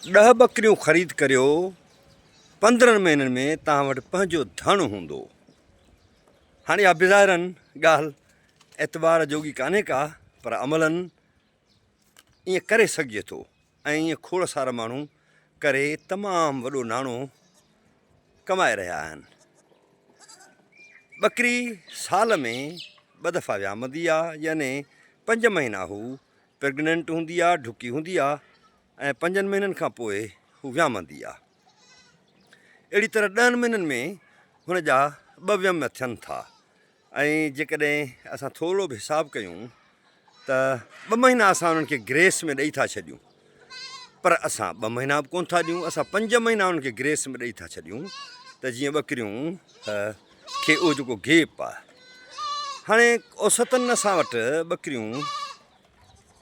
10 बकरियूं ख़रीद करियो, 15 महीननि में तव्हां वटि पंहिंजो धन हूंदो। हाणे इहा बिज़ारनि ॻाल्हि एतबार जोगी कान्हे का, पर अमलनि ईअं करे सघिजे थो ऐं ईअं खोड़ सारा माण्हू करे तमामु वॾो नाणो कमाए रहिया आहिनि। बकरी साल में 2 दफ़ा वियामंदी आहे, यानी 5 महीना हू प्रेग्नेंट हूंदी आहे, ढुकी हूंदी आहे ऐं 5 महीननि खां पोइ हू वियामंदी आहे। अहिड़ी तरह 10 महीननि में हुन जा 2 वियम थियनि था ऐं जेकॾहिं असां थोरो बि हिसाबु कयूं त 2 महीना असां उन्हनि खे ग्रेस में ॾेई था छॾियूं, पर असां 2 महीना बि कोन था ॾियूं, असां 5 महीना उन्हनि खे ग्रेस में ॾेई था छॾियूं त जीअं बकरियूं खे उहो जेको गेप आहे। हाणे औसतन असां वटि बकरियूं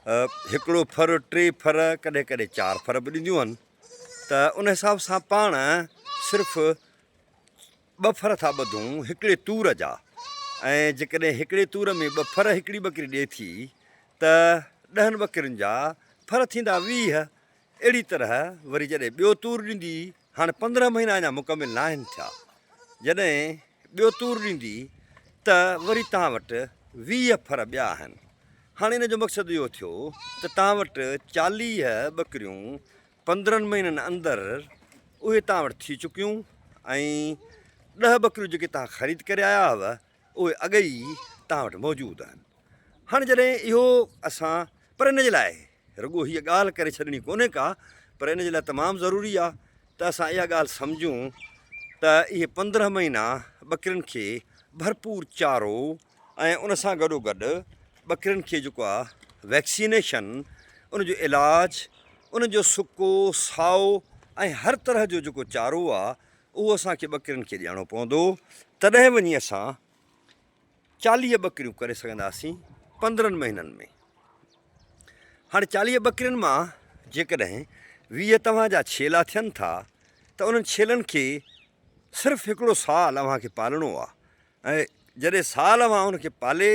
1 फर 3 फर कॾहिं कॾहिं 4 फर बि ॾींदियूं आहिनि, त उन हिसाब सां पाण सिर्फ़ु 2 फर था ॿधूं हिकिड़े तूर जा, ऐं जेकॾहिं हिकिड़े तूर में 2 फर हिकिड़ी बकरी ॾिए थी त 10 बकरियुनि जा फर थींदा 20। अहिड़ी तरह वरी जॾहिं ॿियो तूर ॾींदी, हाणे 15 महीना अञा मुकमिल न आहिनि थिया, जॾहिं ॿियो तूर ॾींदी त वरी तव्हां वटि 20 फर ॿिया आहिनि। हाणे इन जो मक़सदु इहो थियो त तव्हां वटि 40 बकरियूं 15 महीननि अंदरि उहे तव्हां वटि थी चुकियूं ऐं 10 बकरियूं जेके तव्हां ख़रीद करे आया हुआ उहे अॻे ई तव्हां वटि मौजूदु आहिनि। हाणे जॾहिं इहो असां, पर इन जे लाइ रुॻो हीअ ॻाल्हि करे छॾणी कोन्हे का, पर इन जे लाइ तमामु ज़रूरी आहे त असां इहा ॻाल्हि सम्झूं त इहे 15 महीना बकरियुनि खे भरपूर चारो ऐं उन सां गॾोगॾु बकरियुनि खे जेको आहे वैक्सीनेशन, उनजो इलाजु, उनजो सुको साओ ऐं हर तरह जो जेको चारो आहे उहो असांखे बकरियुनि खे ॾियणो पवंदो, तॾहिं वञी असां 40 बकरियूं करे सघंदासीं 15 महीननि में। हाणे 40 बकरियुनि मां जेकॾहिं 20 तव्हांजा छेला थियनि था त उन्हनि छेलनि खे सिर्फ़ु हिकिड़ो साल अव्हांखे पालणो आहे, ऐं जॾहिं साल अव्हां उनखे पाले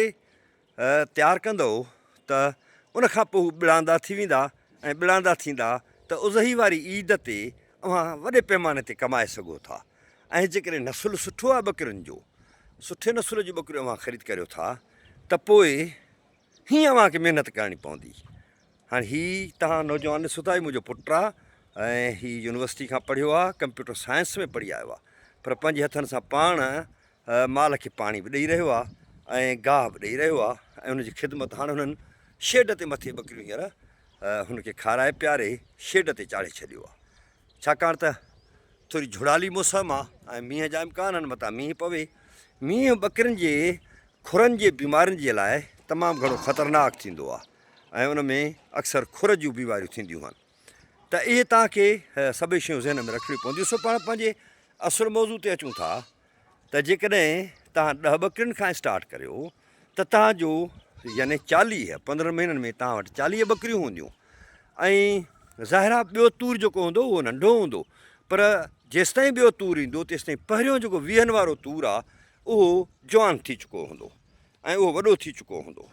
तयारु कंदो त उनखां पोइ हू बिड़ांदा थी वेंदा ऐं बिड़ांदा थींदा त उज़ही वारी ईद ते अव्हां वॾे पैमाने ते कमाए सघो था। ऐं जेकॾहिं नसुलु सुठो आहे बकरियुनि जो, सुठे नसुल जी बकरियूं अव्हां ख़रीद करियो था त पोइ हीअं अव्हांखे महिनत करणी पवंदी। हाणे हीअ तव्हां नौजवान ॾिसो था, मुंहिंजो पुटु आहे ऐं हीअ यूनिवर्सिटी खां पढ़ियो आहे, कंप्यूटर साइंस में पढ़ी आयो आहे, पर पंहिंजे हथनि सां पाण माल खे पाणी बि ॾेई रहियो आहे ऐं गाह बि ॾेई रहियो आहे ऐं उनजी ख़िदमत हाणे हुननि शेड ते मथे बकरियूं हींअर हुनखे खाराए पीआरे शेड ते चाढ़े छॾियो आहे, छाकाणि त थोरी झुड़ाली मौसम आहे ऐं मींहं जा इम्कान आहिनि, मथां मींहुं पवे। मींहुं बकरियुनि जे खुरनि जे बीमारियुनि जे लाइ तमामु घणो ख़तरनाक थींदो आहे ऐं उन में अक्सर खुर जूं बीमारियूं थींदियूं आहिनि। त इहे तव्हांखे सभई शयूं ज़हन में रखणियूं पवंदियूं। सो पाण पंहिंजे असुलु मौज़ू ते अचूं था त जेकॾहिं तव्हां 10 बकरियुनि खां स्टार्ट करियो त तव्हांजो यानी 15 महीननि में तव्हां वटि 40 बकरियूं हूंदियूं ऐं ज़ाहिर आहे ॿियो तूर जेको हूंदो उहो नंढो हूंदो, पर जेसिताईं ॿियो तूर ईंदो तेसिताईं पहिरियों जेको वीहनि वारो तूर आहे उहो जवान थी चुको हूंदो ऐं उहो वॾो थी चुको हूंदो।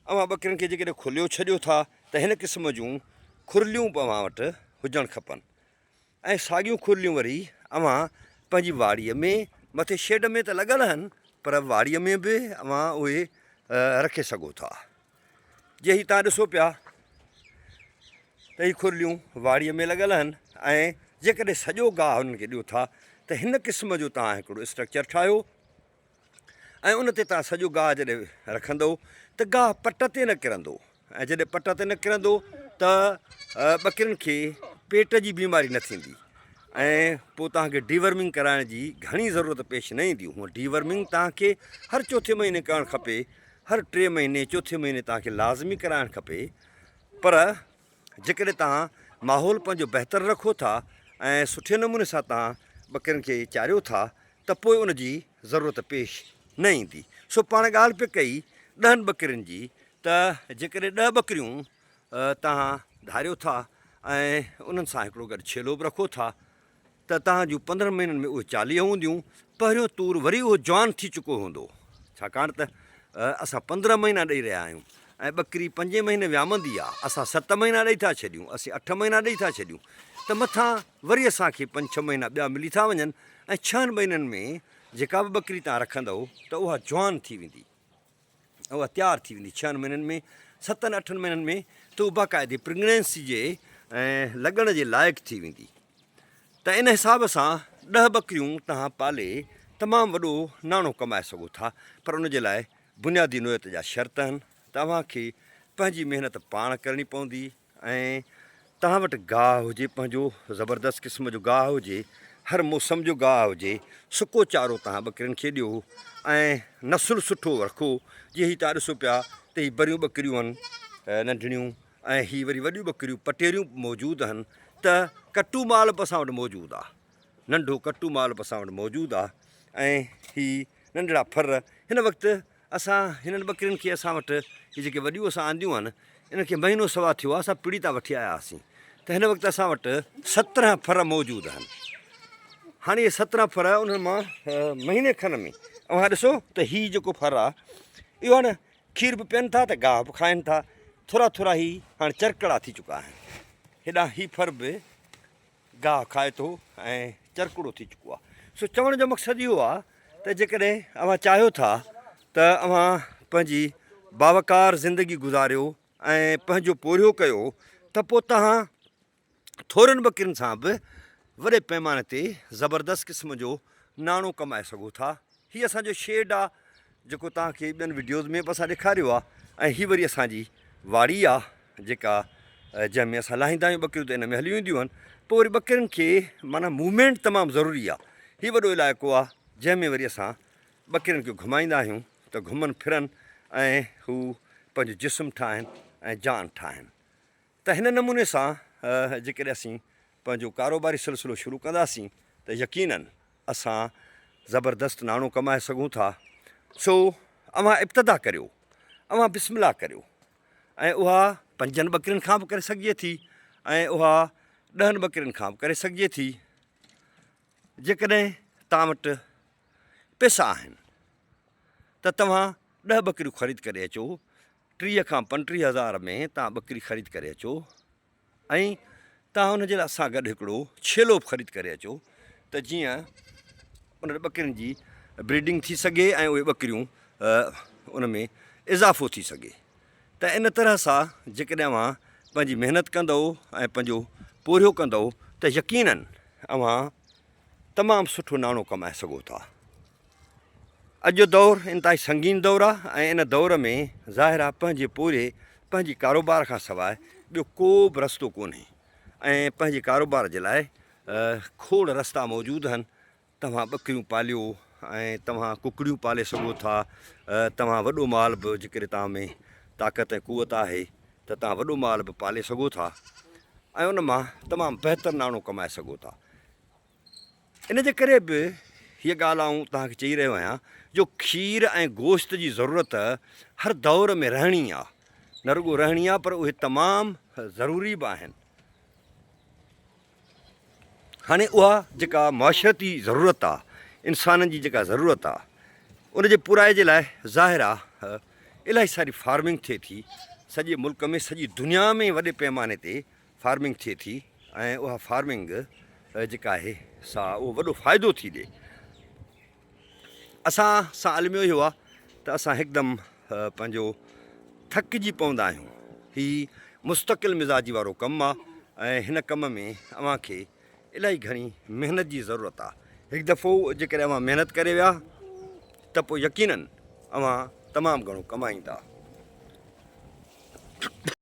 अव्हां बकरियुनि खे जेकॾहिं खुलियो छॾियो था त हिन क़िस्म जूं खुरलियूं बि अव्हां वटि हुजणु खपनि ऐं साॻियूं खुरलियूं वरी अव्हां पंहिंजी वाड़ीअ में, मथे शेड में त लॻल आहिनि, पर वाड़ीअ में बि अव्हां उहे रखे सघो था। जे ही तव्हां ॾिसो पिया त हीअ खुरलियूं वाड़ीअ में लॻल आहिनि ऐं जेकॾहिं सॼो गाह हुननि खे ॾियो था त हिन क़िस्म जो तव्हां हिकिड़ो स्ट्रक्चर ठाहियो ऐं उन ते तव्हां सॼो गाह जॾहिं रखंदव त गाह पट ते न किरंदो, ऐं जॾहिं पट ते न किरंदो त बकरियुनि खे पेट जी बीमारी न थींदी ऐं पोइ तव्हांखे डीवर्मिंग कराइण जी घणी ज़रूरत पेश न ईंदी। हूअं डीवर्मिंग तव्हांखे हर चौथे महीने करणु खपे, हर 3 महीने चौथे महीने तव्हांखे लाज़मी कराइणु खपे, पर जेकॾहिं तव्हां माहौल पंहिंजो बहितरु रखो था ऐं सुठे नमूने सां तव्हां बकरियुनि खे चाढ़ियो था त पोइ उनजी ज़रूरत पेश न ईंदी। सो पाण ॻाल्हि पिए कई 10 बकरियुनि जी, त जेकॾहिं 10 बकरियूं तव्हां धारियो था ऐं उन्हनि सां हिकिड़ो गॾु छेलो बि रखो था त तव्हां जूं 15 महीननि में उहे 40 हूंदियूं। पहिरियों तूर वरी उहो जवान थी चुको हूंदो, छाकाणि त असां 15 महीना ॾेई रहिया आहियूं ऐं ॿकरी 5 महीने वियामंदी आहे, असां 7 महीना ॾेई था छॾियूं, असीं 8 महीना ॾेई था छॾियूं, त मथां वरी असांखे 5-6 महीना ॿिया मिली था वञनि ऐं 6 महीननि में जेका बि ॿकरी तव्हां रखंदव त उहा जवान थी वेंदी, उहा तयारु थी वेंदी 6 महीननि में, 7-8 महीननि में त उहा बाक़ाइदे प्रेगनेंसी जे ऐं लॻण जे लाइक़ु थी वेंदी। त इन हिसाब सां 10 ॿकरियूं तव्हां पाले तमामु वॾो नाणो कमाए सघो था, पर उनजे लाइ बुनियादी नोयत जा शर्त आहिनि। तव्हांखे पंहिंजी महिनत पाण करणी पवंदी ऐं तव्हां वटि गाहु हुजे, पंहिंजो ज़बरदस्त क़िस्म जो गाहु हुजे, हर मौसम जो गाहु हुजे, सुको चारो तव्हां ॿकरियुनि खे ॾियो ऐं नसुलु सुठो रखो। जीअं हीअ तव्हां ॾिसो पिया त हीअ बरियूं ॿकरियूं आहिनि नंढड़ियूं, ऐं हीअ वरी वॾियूं ॿकरियूं पटेरियूं मौजूदु आहिनि, त कटू माल बि असां वटि मौजूदु आहे, नंढो कटू माल बि असां वटि मौजूदु आहे। ऐं हीअ नंढड़ा फर हिन वक़्तु असां हिननि ॿकरियुनि खे असां वटि हीअ जेके वॾियूं असां आंदियूं आहिनि, इनखे महीनो सवा थियो आहे, असां पीड़ी था वठी आया हुआसीं, त हिन वक़्तु असां वटि 17 फर मौजूदु आहिनि। हाणे इहे 17 फर उन्हनि मां महीने खन में अवां ॾिसो त हीअ जेको फर आहे इहो हाणे खीर बि पीअनि था त गाहु बि खाइनि था, थोरा थोरा ही हाणे चरकड़ा थी चुका आहिनि, हेॾा हीअ फर बि गाहु खाए थो ऐं चरकड़ो थी चुको आहे। सो चवण जो मक़सदु इहो आहे त जेकॾहिं अव्हां चाहियो था त अव्हां पंहिंजी बावकार ज़िंदगी गुज़ारियो ऐं पंहिंजो पोरियो कयो, त पोइ तव्हां थोरनि ॿकरियुनि सां बि वॾे पैमाने ते ज़बरदस्त क़िस्म जो नाणो कमाए सघो था। हीअ असांजो शेड आहे जेको तव्हांखे ॿियनि वीडियोज़ में बि असां ॾेखारियो आहे, ऐं हीअ वरी असांजी वाड़ी आहे जेका जंहिंमें असां लाहींदा आहियूं ॿकरियूं, त इन में हली वेंदियूं आहिनि। पोइ वरी ॿकरियुनि खे माना मूवमेंट तमामु ज़रूरी आहे। हीअ वॾो इलाइक़ो आहे जंहिंमें वरी असां ॿकरियुनि खे घुमाईंदा आहियूं त घुमनि फिरनि ऐं हू पंहिंजो जिस्म ठाहिनि ऐं जान ठाहिनि। त हिन नमूने सां जेकॾहिं असीं पंहिंजो कारोबारी सिलसिलो शुरू कंदासीं त यकीनन असां ज़बरदस्त नाणो कमाए सघूं था। सो अव्हां इब्तिदा करियो, अव्हां बिस्मिल्लाह करियो, ऐं उहा 5 ॿकरियुनि खां बि करे सघिजे थी ऐं उहा 10 ॿकरियुनि खां बि करे सघिजे थी। जेकॾहिं तव्हां वटि पैसा आहिनि त तव्हां 10 ॿकरियूं ख़रीद करे अचो, 30 खां 35 हज़ार में तव्हां ॿकरी ख़रीद करे अचो ऐं तव्हां हुनजे लाइ सां गॾु हिकिड़ो छेलो बि ख़रीद करे अचो, त जीअं उन ॿकरियुनि जी ब्रीडिंग थी सघे ऐं उहे ॿकरियूं उन में इज़ाफ़ो थी सघे। त इन तरह सां जेकॾहिं अव्हां पंहिंजी महिनत कंदव ऐं पंहिंजो पोरियो कंदव त यकीनन अव्हां तमामु सुठो नाणो कमाए सघो था। अॼु जो दौरु इंतिहाई संगीन दौरु आहे ऐं इन दौर में ज़ाहिर आहे पंहिंजे पोरे पंहिंजे कारोबार खां सवाइ ॿियो को बि रस्तो कोन्हे, ऐं पंहिंजे कारोबार जे लाइ खोड़ रस्ता मौजूदु आहिनि। तव्हां ॿकरियूं पालियो ऐं तव्हां कुकड़ियूं पाले सघो था, तव्हां वॾो माल बि जेकॾहिं तव्हां में ताक़त ऐं कुवत आहे त तव्हां वॾो माल बि पाले सघो था ऐं उन मां तमामु बहितरु नाणो कमाए सघो था। इन जे करे बि हीअ ॻाल्हि आऊं तव्हांखे चई रहियो आहियां जो खीर ऐं गोश्त जी ज़रूरत हर दौर में रहणी आहे, न रुॻो रहणी आहे पर उहे तमामु ज़रूरी बि आहिनि। हाणे उहा जेका मुआशरती ज़रूरत आहे, इंसाननि जी जेका ज़रूरत आहे, उनजे पुराए जे लाइ ज़ाहिर आहे इलाही सारी फार्मिंग थिए थी, सॼे मुल्क में सॼी दुनिया में वॾे पैमाने ते फार्मिंग थिए थी ऐं उहा फार्मिंग जेका आहे सा उहो वॾो फ़ाइदो थी ॾिए। असां सां अलमियो इहो आहे त असां हिकदमि पंहिंजो थकिजी पवंदा आहियूं। हीउ मुस्तक़िल मिज़ाजी वारो कमु आहे ऐं हिन कम में अव्हांखे इलाही घणी महिनत जी ज़रूरत आहे। हिकु दफ़ो जेकॾहिं अव्हां महिनत करे विया त पोइ यकीनन अव्हां तमामु घणो कमाईंदा।